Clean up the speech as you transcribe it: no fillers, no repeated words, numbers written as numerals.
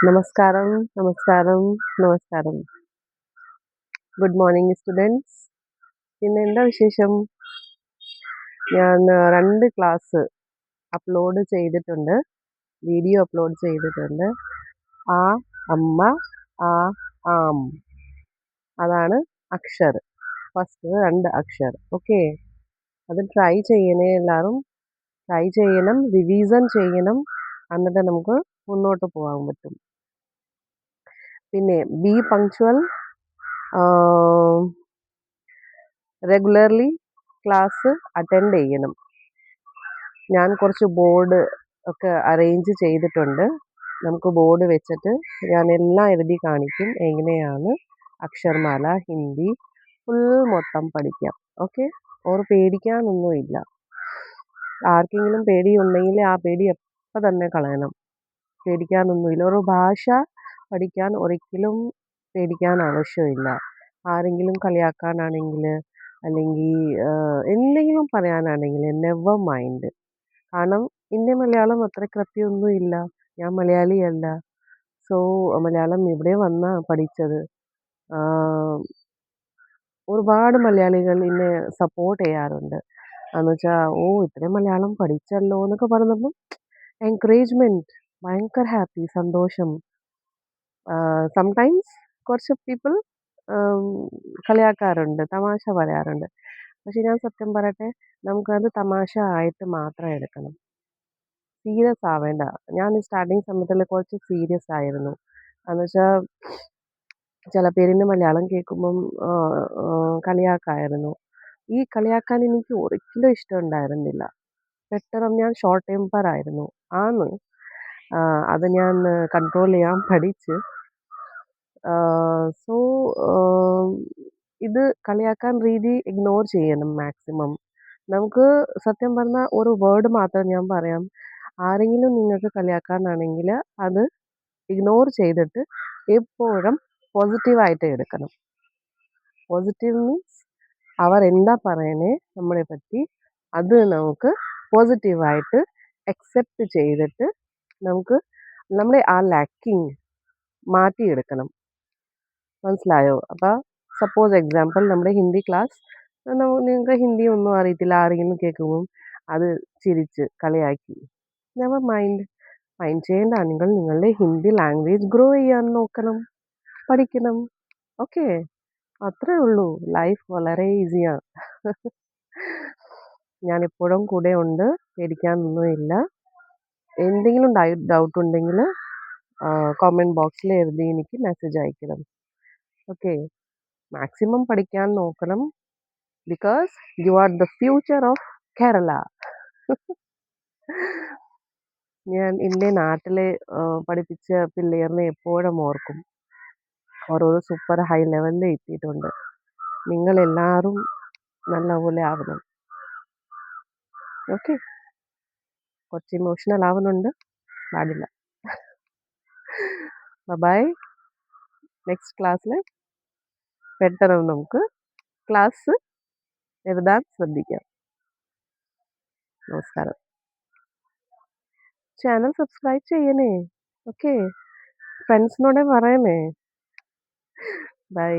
നമസ്കാരം, നമസ്കാരം, നമസ്കാരം. Good morning students. പിന്നെ എന്താ വിശേഷം? ഞാൻ 2 ക്ലാസ് അപ്ലോഡ് ചെയ്തിട്ടുണ്ട്. വീഡിയോ അപ്ലോഡ് ചെയ്തിട്ടുണ്ട്. ആ, അമ്മ, ആ, ആം. അതാണ് അക്ഷർ. ഫസ്റ്റ് 2 അക്ഷർ. ഓക്കെ. അത് ട്രൈ ചെയ്യണേ എല്ലാവരും. ട്രൈ ചെയ്യണം, റിവിഷൻ ചെയ്യണം. എന്നിട്ട് നമുക്ക് മുന്നോട്ട് പോകാൻ പറ്റും. പിന്നെ B punctual. Regularly class attend ചെയ്യണം. ഞാൻ കുറച്ച് ബോർഡ് ഒക്കെ അറേഞ്ച് ചെയ്തിട്ടുണ്ട്. നമുക്ക് ബോർഡ് വെച്ചിട്ട് ഞാൻ എല്ലാം എഴുതി കാണിക്കും. എങ്ങനെയാണ് അക്ഷർമാല ഹിന്ദി ഫുൾ മൊത്തം പഠിക്കാം. ഓക്കെ. പേടിക്കാനൊന്നുമില്ല. ആർക്കെങ്കിലും പേടിയുണ്ടെങ്കിൽ ആ പേടി എപ്പോൾ തന്നെ കളയണം. പേടിക്കാനൊന്നുമില്ല. ഒരു ഭാഷ പഠിക്കാൻ ഒരിക്കലും പേടിക്കാൻ ആവശ്യമില്ല. ആരെങ്കിലും കളിയാക്കാനാണെങ്കിൽ അല്ലെങ്കിൽ എന്തെങ്കിലും പറയാനാണെങ്കിൽ നെവർ മൈൻഡ്. കാരണം എൻ്റെ മലയാളം അത്ര കൃത്യമൊന്നുമില്ല. ഞാൻ മലയാളിയല്ല. സോ മലയാളം ഇവിടെ വന്നാണ് പഠിച്ചത്. ഒരുപാട് മലയാളികൾ എന്നെ സപ്പോർട്ട് ചെയ്യാറുണ്ട്. എന്നുവെച്ചാൽ ഇത്രയും മലയാളം പഠിച്ചല്ലോ എന്നൊക്കെ പറഞ്ഞപ്പം എൻകറേജ്മെൻറ്റ്, ഭയങ്കര ഹാപ്പി, സന്തോഷം. സംടൈംസ് കുറച്ച് പീപ്പിൾ കളിയാക്കാറുണ്ട്, തമാശ പറയാറുണ്ട്. പക്ഷെ ഞാൻ സത്യം പറയട്ടെ, നമുക്കത് തമാശ ആയിട്ട് മാത്രം എടുക്കണം. സീരിയസ് ആവേണ്ട. ഞാൻ സ്റ്റാർട്ടിങ് സമയത്തിൽ കുറച്ച് സീരിയസ് ആയിരുന്നു. എന്നുവെച്ചാൽ ചില പേരിൻ്റെ മലയാളം കേൾക്കുമ്പം കളിയാക്കായിരുന്നു. ഈ കളിയാക്കാൻ എനിക്ക് ഒരിക്കലും ഇഷ്ടമുണ്ടായിരുന്നില്ല. പെട്ടെന്ന് ഞാൻ ഷോർട്ട് ടെമ്പർ ആയിരുന്നു. അത് ഞാൻ കൺട്രോൾ ചെയ്യാൻ പഠിച്ച്. സോ ഇത് കളിയാക്കാൻ രീതി ഇഗ്നോർ ചെയ്യണം മാക്സിമം. നമുക്ക് സത്യം പറഞ്ഞാൽ ഒരു വേർഡ് മാത്രം ഞാൻ പറയാം. ആരെങ്കിലും നിങ്ങൾക്ക് കളിയാക്കാനാണെങ്കിൽ അത് ഇഗ്നോർ ചെയ്തിട്ട് എപ്പോഴും പോസിറ്റീവായിട്ട് എടുക്കണം. പോസിറ്റീവ് മീൻസ് അവർ എന്താ പറയണേ നമ്മളെ പറ്റി, അത് നമുക്ക് പോസിറ്റീവായിട്ട് അക്സെപ്റ്റ് ചെയ്തിട്ട് നമുക്ക് നമ്മുടെ ആ ലാക്കിങ് മാറ്റിയെടുക്കണം. മനസ്സിലായോ? അപ്പോൾ സപ്പോസ് എക്സാമ്പിൾ നമ്മുടെ ഹിന്ദി ക്ലാസ്, നിങ്ങൾക്ക് ഹിന്ദി ഒന്നും അറിയത്തില്ല, ആരെങ്കിലും കേൾക്കുമ്പം അത് ചിരിച്ച് കളിയാക്കി, നെവർ മൈൻഡ്. മൈൻഡ് ചെയ്യേണ്ട. നിങ്ങൾ നിങ്ങളുടെ ഹിന്ദി ലാംഗ്വേജ് ഗ്രോ ചെയ്യാൻ നോക്കണം, പഠിക്കണം. ഓക്കെ. അത്രേ ഉള്ളൂ. ലൈഫ് വളരെ ഈസിയാണ്. ഞാനിപ്പോഴും കൂടെ ഉണ്ട്. പേടിക്കാനൊന്നുമില്ല. എന്തെങ്കിലും ഡൗട്ട് ഉണ്ടെങ്കിൽ കോമെൻറ്റ് ബോക്സിൽ എഴുതി എനിക്ക് മെസ്സേജ് അയക്കണം. ഓക്കെ. മാക്സിമം പഠിക്കാൻ നോക്കണം. Because you are the future of Kerala. ഞാൻ എൻ്റെ നാട്ടിലെ പഠിപ്പിച്ച പിള്ളേരിനെ എപ്പോഴും ഓർക്കും. ഓരോരോ സൂപ്പർ ഹൈ ലെവലിൽ എത്തിയിട്ടുണ്ട്. നിങ്ങളെല്ലാവരും നല്ലപോലെ ആവണം. ഓക്കെ. കുറച്ച് ഇമോഷണൽ ആവുന്നുണ്ട്, പാടില്ല. ബൈ. നെക്സ്റ്റ് ക്ലാസ്സിൽ പെട്ടെന്ന് നമുക്ക് ക്ലാസ് എഴുതാൻ ശ്രദ്ധിക്കാം. നമസ്കാരം. ചാനൽ സബ്സ്ക്രൈബ് ചെയ്യണേ. ഓക്കെ. ഫ്രണ്ട്സിനോടെ പറയണേ. ബൈ.